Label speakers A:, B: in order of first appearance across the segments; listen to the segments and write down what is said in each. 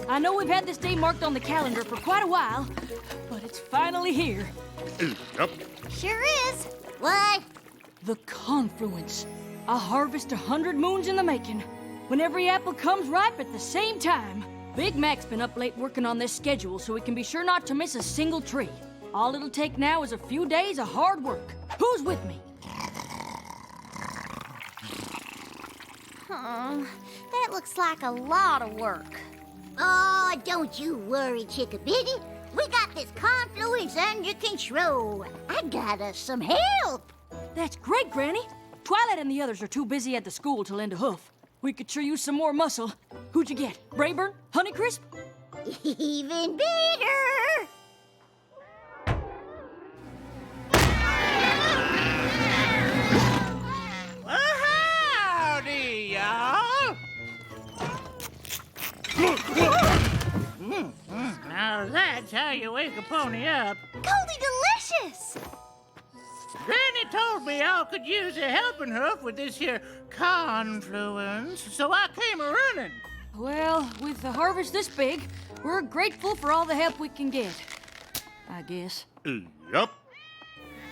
A: I know we've had this day marked on the calendar for quite a while, but it's finally here.
B: Yep.
C: Sure is. What?
A: The confluence. A harvest 100 moons in the making. When every apple comes ripe at the same time. Big Mac's been up late working on this schedule so we can be sure not to miss a single tree. All it'll take now is a few days of hard work. Who's with me?
C: Oh, that looks like a lot of work. Oh, don't you worry, Chickabiddy. We got this confluence under control. I got us some help.
A: That's great, Granny. Twilight and the others are too busy at the school to lend a hoof. We could sure use some more muscle. Who'd you get? Brayburn? Honeycrisp?
C: Even better.
D: Well, howdy, y'all. Now that's how you wake a pony up.
C: Goldie delicious.
D: Granny told me y'all could use a helping hoof with this here confluence, so I came a-running.
A: Well, with a harvest this big, we're grateful for all the help we can get. I guess.
B: Yep.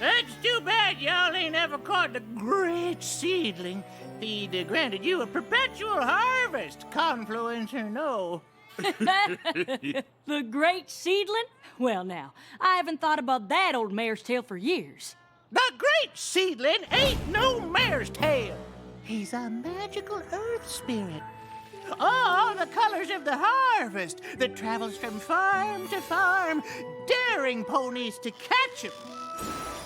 D: That's too bad y'all ain't ever caught the great seedling. He'd granted you a perpetual harvest, confluence or no.
A: The great seedling? Well, now, I haven't thought about that old mare's tail for years.
D: The great seedling ain't no mare's tail. He's a magical earth spirit. All the colors of the harvest that travels from farm to farm, daring ponies to catch him.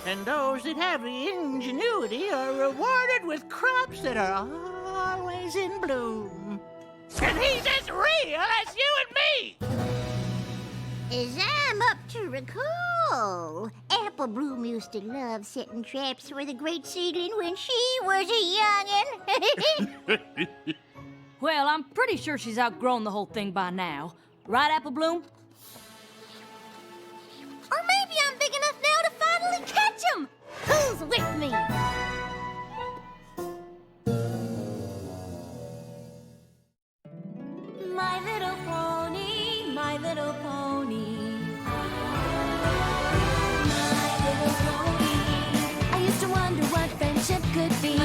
D: And those that have the ingenuity are rewarded with crops that are always in bloom. And he's as real as you and me!
C: As I'm up to recall, Apple Bloom used to love setting traps for the great seedling when she was a youngin'.
A: Well, I'm pretty sure she's outgrown the whole thing by now. Right, Apple Bloom?
C: Or maybe I'm big enough now to finally catch him! Who's with me?
E: My little pony, my little pony. My little pony. I used to wonder what friendship could be.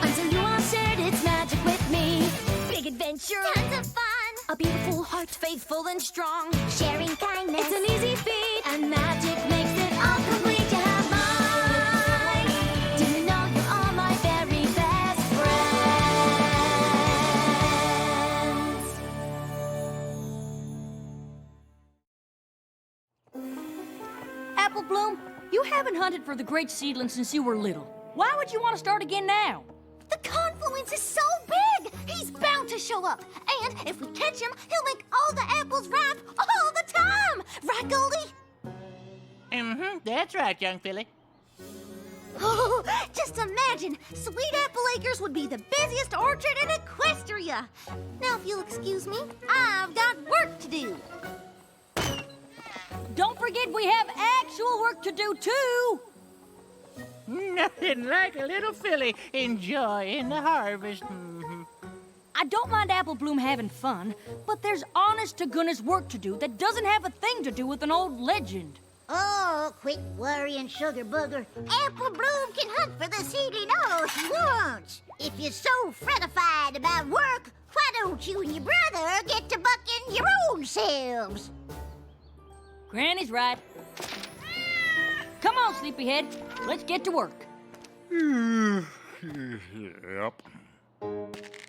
E: Until you all shared its magic with me. Big adventure.
C: Tons of fun!
E: A beautiful heart, faithful and strong.
C: Sharing kindness.
E: It's an easy feat, and magic makes it all complete. You have mine. Do you know you are my very best friends?
A: Apple Bloom, you haven't hunted for the great seedling since you were little. Why would you want to start again now?
C: The confluence is so big! He's bound to show up. And if we catch him, he'll make all the apples ripe all the time! Right, Goldie?
D: That's right, young filly.
C: Oh, just imagine! Sweet Apple Acres would be the busiest orchard in Equestria. Now, if you'll excuse me, I've got work to do.
A: Don't forget we have actual work to do, too.
D: Nothing like a little filly enjoying the harvest.
A: I don't mind Apple Bloom having fun, but there's honest-to-goodness work to do that doesn't have a thing to do with an old legend.
C: Oh, quit worrying, Sugar Booger. Apple Bloom can hunt for the seedling all she wants. If you're so fretified about work, why don't you and your brother get to bucking your own selves?
A: Granny's right. Come on, Sleepyhead. Let's get to work.
B: Yep.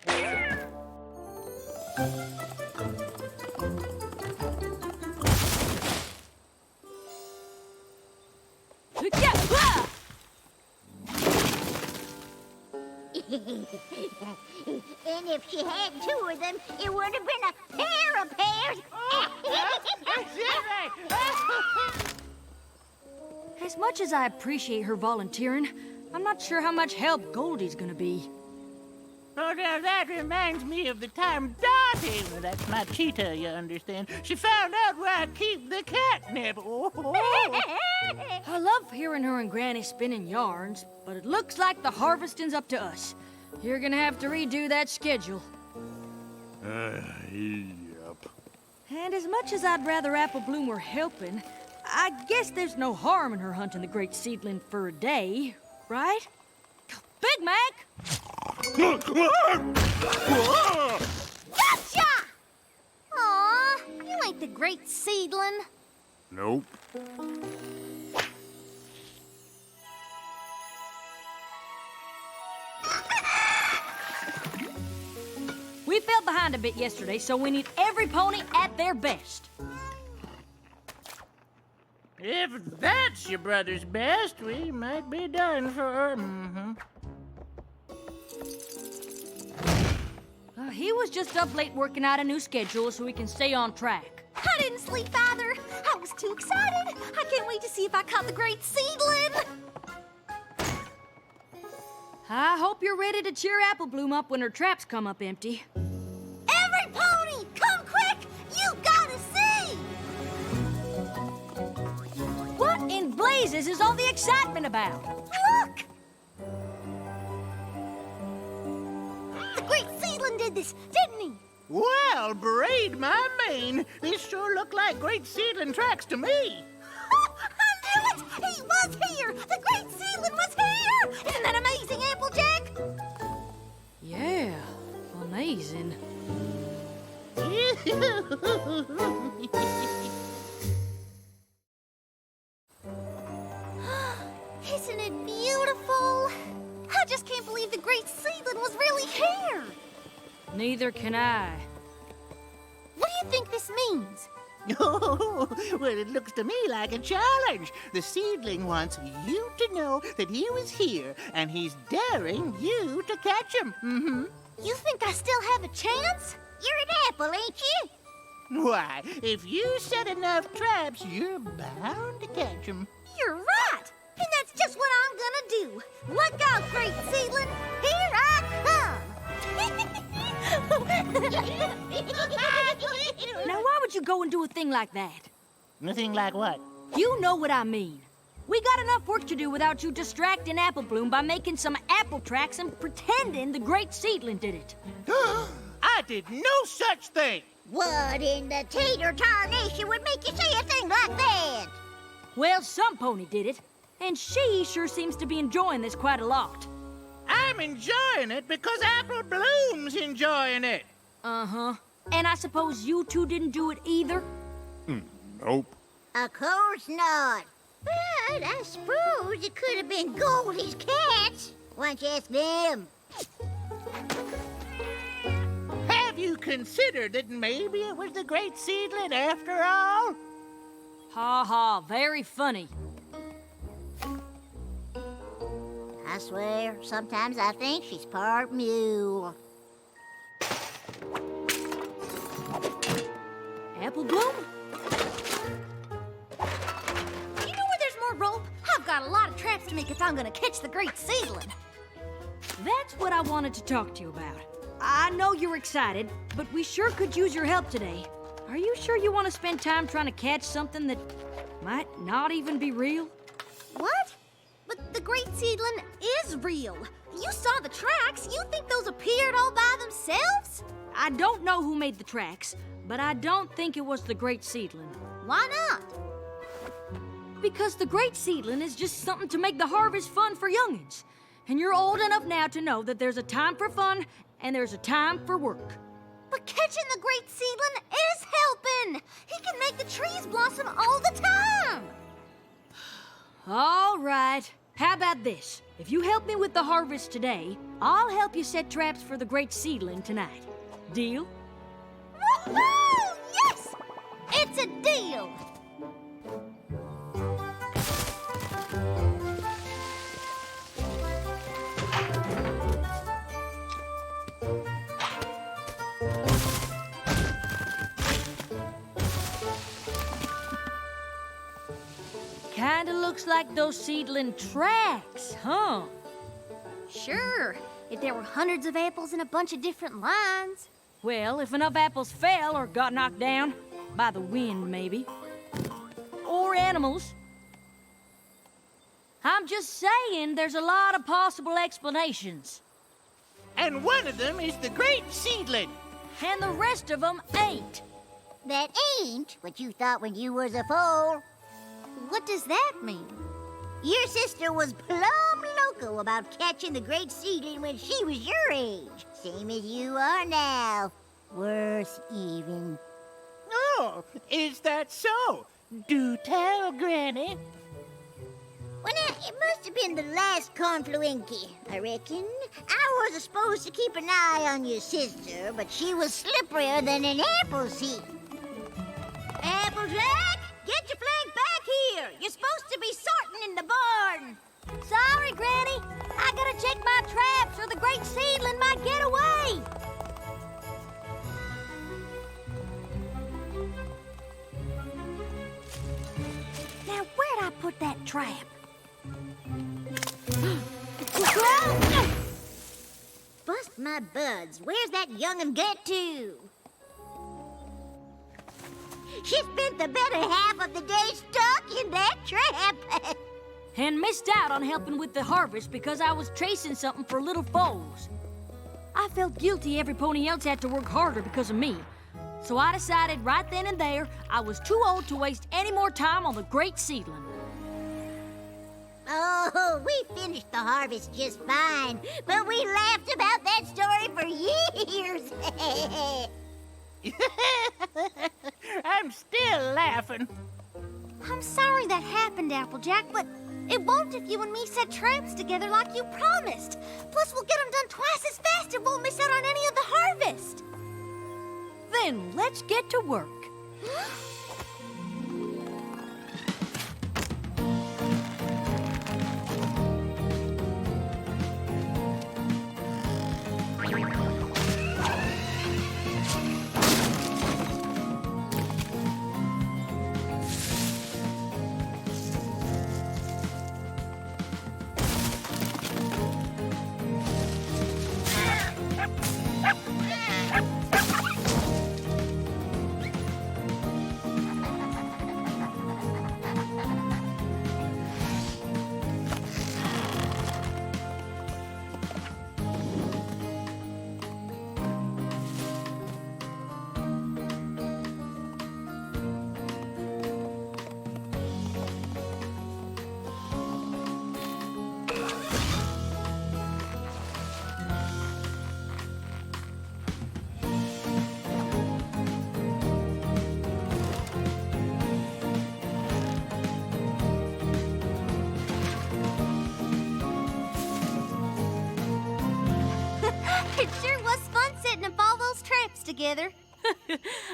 A: Yeah. Ah!
C: And if she had two of them, it would have been a pair of pears.
A: As much as I appreciate her volunteering, I'm not sure how much help Goldie's gonna be.
D: Oh, now that reminds me of the time Dottie, well, that's my cheetah, you understand, she found out where I keep the catnip. Oh.
A: I love hearing her and Granny spinning yarns, but it looks like the harvesting's up to us. You're gonna have to redo that schedule.
B: Yep.
A: And as much as I'd rather Apple Bloom were helping, I guess there's no harm in her hunting the great seedling for a day, right? Big Mac!
C: Gotcha!
E: Aw, you ain't the great seedling.
B: Nope.
A: We fell behind a bit yesterday, so we need every pony at their best.
D: If that's your brother's best, we might be done for.
A: He was just up late working out a new schedule so we can stay on track.
E: I didn't sleep either. I was too excited. I can't wait to see if I caught the great seedling.
A: I hope you're ready to cheer Apple Bloom up when her traps come up empty.
C: Every pony, come quick! You gotta see!
A: What in blazes is all the excitement about?
C: Look! The great seedling did this, didn't he?
D: Well, braid my mane. This sure look like great seedling tracks to me.
C: Oh, I knew it! He was here! The great seedling was here! Isn't that amazing, Applejack?
A: Yeah, amazing.
E: Isn't it beautiful? I just can't believe the great seedling was really here.
A: Neither can I.
E: What do you think this means?
D: Oh, well, it looks to me like a challenge. The seedling wants you to know that he was here, and he's daring you to catch him.
E: You think I still have a chance?
C: You're an apple, ain't you?
D: Why, if you set enough traps, you're bound to catch him.
C: You're right! And that's just what I'm gonna do. Look out, great seedling! Here I come!
A: Now, why would you go and do a thing like that?
D: Nothing like what?
A: You know what I mean. We got enough work to do without you distracting Apple Bloom by making some apple tracks and pretending the great seedling did it.
D: I did no such thing.
C: What in the tater tarnation would make you say a thing like that?
A: Well, some pony did it, and she sure seems to be enjoying this quite a lot.
D: I'm enjoying it because Apple Bloom's enjoying it.
A: Uh-huh. And I suppose you two didn't do it either?
B: Nope.
C: Of course not. But I suppose it could have been Goldie's cats. Why don't you ask them?
D: Have you considered that maybe it was the great seedling after all?
A: Ha ha, very funny.
C: I swear, sometimes I think she's part mule.
A: Apple Bloom?
E: You know where there's more rope? I've got a lot of traps to make if I'm gonna catch the great seedling.
A: That's what I wanted to talk to you about. I know you're excited, but we sure could use your help today. Are you sure you want to spend time trying to catch something that might not even be real?
E: What? But the great seedling is real. You saw the tracks. You think those appeared all by themselves?
A: I don't know who made the tracks, but I don't think it was the great seedling.
E: Why not?
A: Because the great seedling is just something to make the harvest fun for youngins. And you're old enough now to know that there's a time for fun and there's a time for work.
E: But catching the great seedling is helping. He can make the trees blossom all the time.
A: All right. How about this? If you help me with the harvest today, I'll help you set traps for the great seedling tonight. Deal?
E: Woohoo! Yes! It's a deal.
A: Kinda looks like those seedling tracks, huh?
E: Sure. if there were hundreds of apples in a bunch of different lines.
A: Well, if enough apples fell or got knocked down, by the wind maybe, or animals. I'm just saying there's a lot of possible explanations.
D: And one of them is the great seedling.
A: And the rest of them ain't.
C: That ain't what you thought when you was a foal.
E: What does that mean?
C: Your sister was plumb loco about catching the great seedling when she was your age. Same as you are now. Worse even.
D: Oh, is that so? Do tell, Granny.
C: Well, now, it must have been the last confluency, I reckon. I was supposed to keep an eye on your sister, but she was slipperier than an apple seed. Applejack, get your flag back here. You're supposed to be sorting in the barn.
E: Sorry, Granny. I gotta check my traps or the great seedling might get away. Now, where'd I put that trap?
C: Bust my buds, where's that young'un get to? She spent the better half of the day stuck in that trap.
A: And missed out on helping with the harvest because I was chasing something for little foals. I felt guilty every pony else had to work harder because of me. So I decided right then and there I was too old to waste any more time on the great seedling.
C: Oh, we finished the harvest just fine, but we laughed about that story for years.
D: I'm still laughing.
E: I'm sorry that happened, Applejack, but it won't if you and me set traps together like you promised. Plus, we'll get them done twice as fast and won't miss out on any of the harvest.
A: Then let's get to work.
E: It sure was fun setting up all those traps together.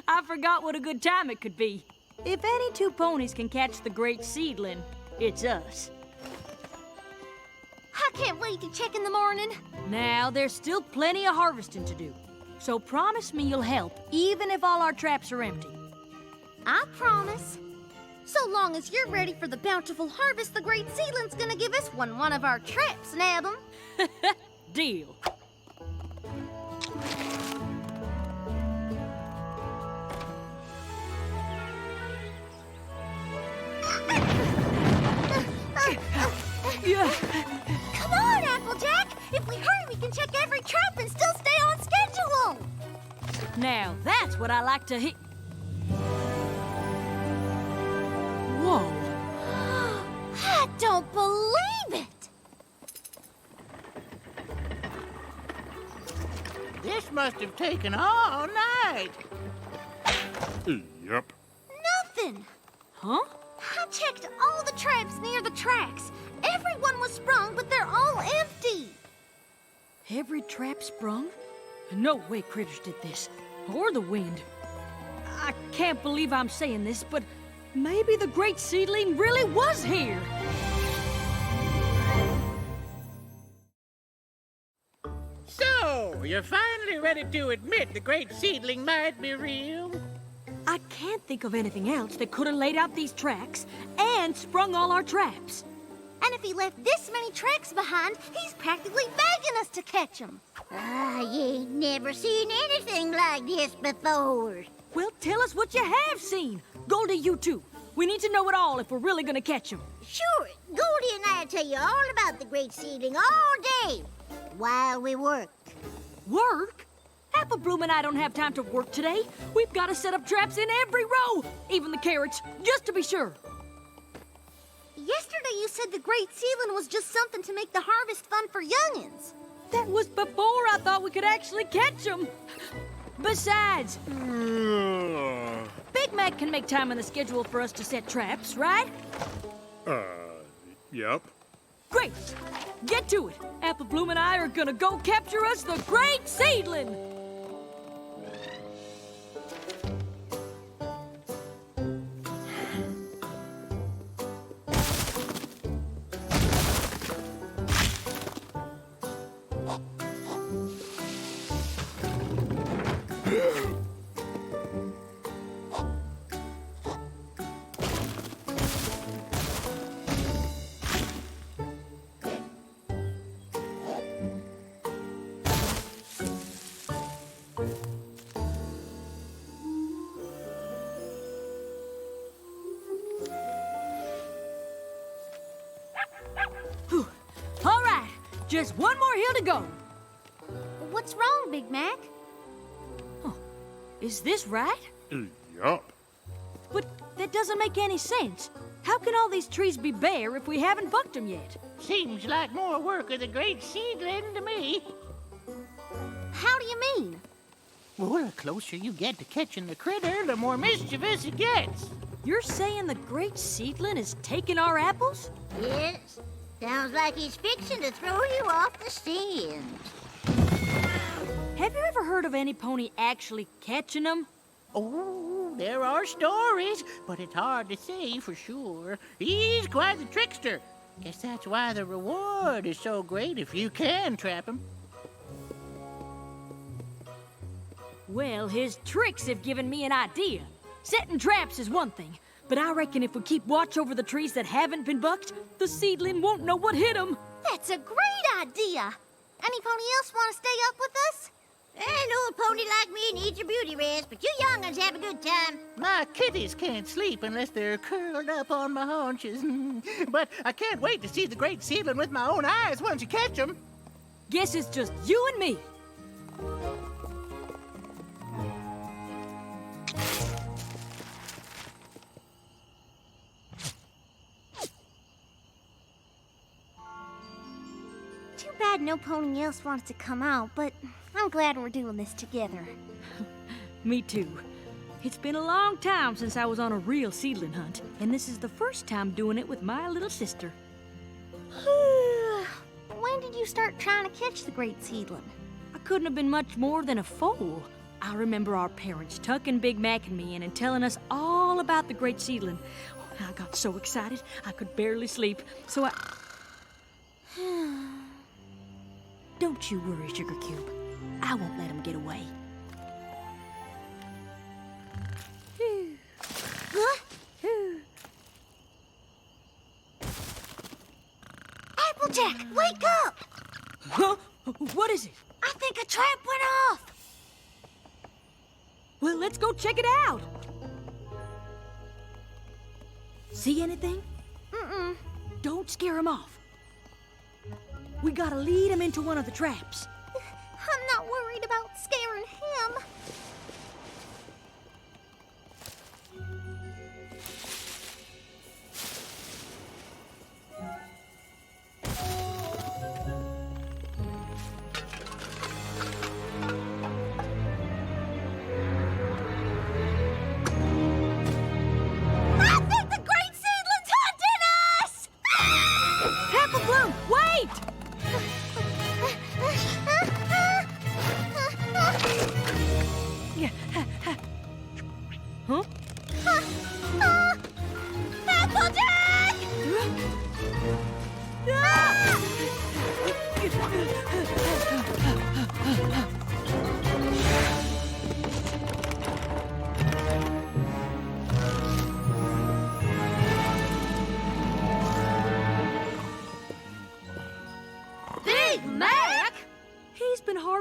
A: I forgot what a good time it could be. If any two ponies can catch the great seedling, it's us.
E: I can't wait to check in the morning.
A: Now, there's still plenty of harvesting to do. So promise me you'll help, even if all our traps are empty.
E: I promise. So long as you're ready for the bountiful harvest the great seedling's gonna give us when one of our traps nab 'em.
A: Deal. Yeah.
E: Come on, Applejack! If we hurry, we can check every trap and still stay on schedule!
A: Now, that's what I like to hit. Whoa.
E: I don't believe it!
D: This must have taken all night.
B: Yep.
E: Nothing!
A: Huh?
E: I checked all the traps near the tracks. Everyone was sprung, but they're all empty.
A: Every trap sprung? No way critters did this. Or the wind. I can't believe I'm saying this, but maybe the great seedling really was here.
D: So, you're finally ready to admit the great seedling might be real?
A: I can't think of anything else that could have laid out these tracks and sprung all our traps.
E: And if he left this many tracks behind, he's practically begging us to catch him.
C: Ah, you ain't never seen anything like this before.
A: Well, tell us what you have seen. Goldie, you too. We need to know it all if we're really gonna catch him.
C: Sure, Goldie and I'll tell you all about the great seedling all day while we work.
A: Work? Apple Bloom and I don't have time to work today. We've got to set up traps in every row, even the carrots, just to be sure.
E: Yesterday you said the great seedling was just something to make the harvest fun for youngins.
A: That was before I thought we could actually catch them. Besides, Big Mac can make time in the schedule for us to set traps, right?
B: Yep.
A: Great. Get to it. Apple Bloom and I are gonna go capture us the great seedling. Whew. All right, just one more hill to go.
E: What's wrong, Big Mac?
A: Is this right?
B: Yup.
A: But that doesn't make any sense. How can all these trees be bare if we haven't bucked them yet?
D: Seems like more work of the great seedling to me.
E: How do you mean?
D: Well, the closer you get to catching the critter, the more mischievous it gets.
A: You're saying the great seedling is taking our apples?
C: Yes, sounds like he's fixing to throw you off the stand.
A: Have you ever heard of any pony actually catching them?
D: Oh, there are stories, but it's hard to say for sure. He's quite the trickster. Guess that's why the reward is so great if you can trap him.
A: Well, his tricks have given me an idea. Setting traps is one thing, but I reckon if we keep watch over the trees that haven't been bucked, the seedling won't know what hit him.
E: That's a great idea. Any pony else want to stay up with us?
C: An old pony like me needs a beauty rest, but you young'uns have a good time.
D: My kitties can't sleep unless they're curled up on my haunches. But I can't wait to see the great seedling with my own eyes once you catch him.
A: Guess it's just you and me.
E: Too bad no pony else wanted to come out, but I'm glad we're doing this together.
A: Me too. It's been a long time since I was on a real seedling hunt, and this is the first time doing it with my little sister.
E: When did you start trying to catch the great seedling?
A: I couldn't have been much more than a foal. I remember our parents tucking Big Mac and me in and telling us all about the great seedling. I got so excited I could barely sleep, so I... Don't you worry, Sugar Cube. I won't let him get away.
E: Applejack, wake up!
A: Huh? What is it?
E: I think a trap went off!
A: Well, let's go check it out. See anything?
E: Mm-mm.
A: Don't scare him off. We gotta lead him into one of the traps.
E: I'm not worried about scaring him. I think the great seedling's hunting us!
A: Apple Bloom, wait! Huh?
E: Applejack!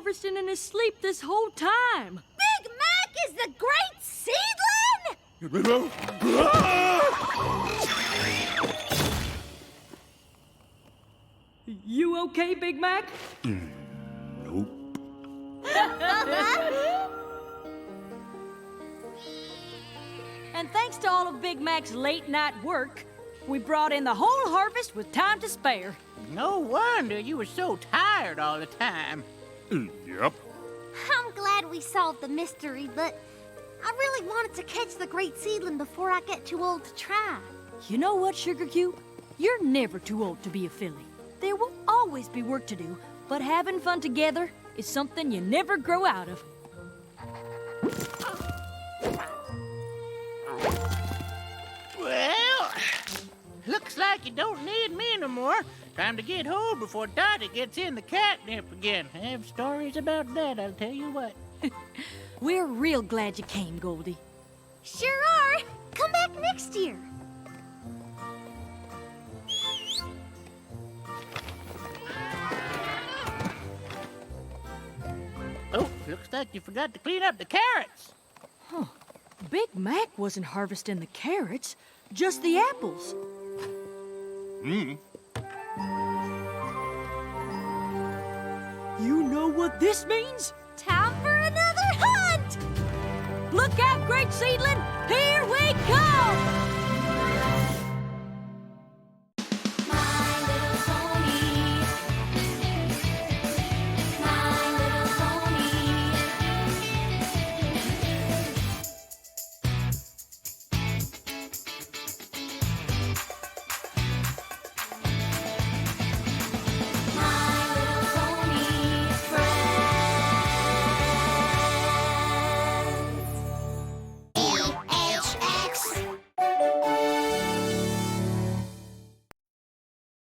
A: harvesting in his sleep this whole time.
E: Big Mac is the great seedling?
A: You okay, Big Mac?
B: Nope.
A: And thanks to all of Big Mac's late night work, we brought in the whole harvest with time to spare.
D: No wonder you were so tired all the time.
B: Yep.
E: I'm glad we solved the mystery, but I really wanted to catch the great seedling before I get too old to try.
A: You know what, Sugar Cube? You're never too old to be a filly. There will always be work to do, but having fun together is something you never grow out of.
D: Well, looks like you don't need me no more. Time to get home before Dottie gets in the catnip again. I have stories about that, I'll tell you what.
A: We're real glad you came, Goldie.
E: Sure are. Come back next year.
D: Oh, looks like you forgot to clean up the carrots.
A: Big Mac wasn't harvesting the carrots, just the apples. You know what this means?
E: Time for another hunt!
A: Look out, great seedling!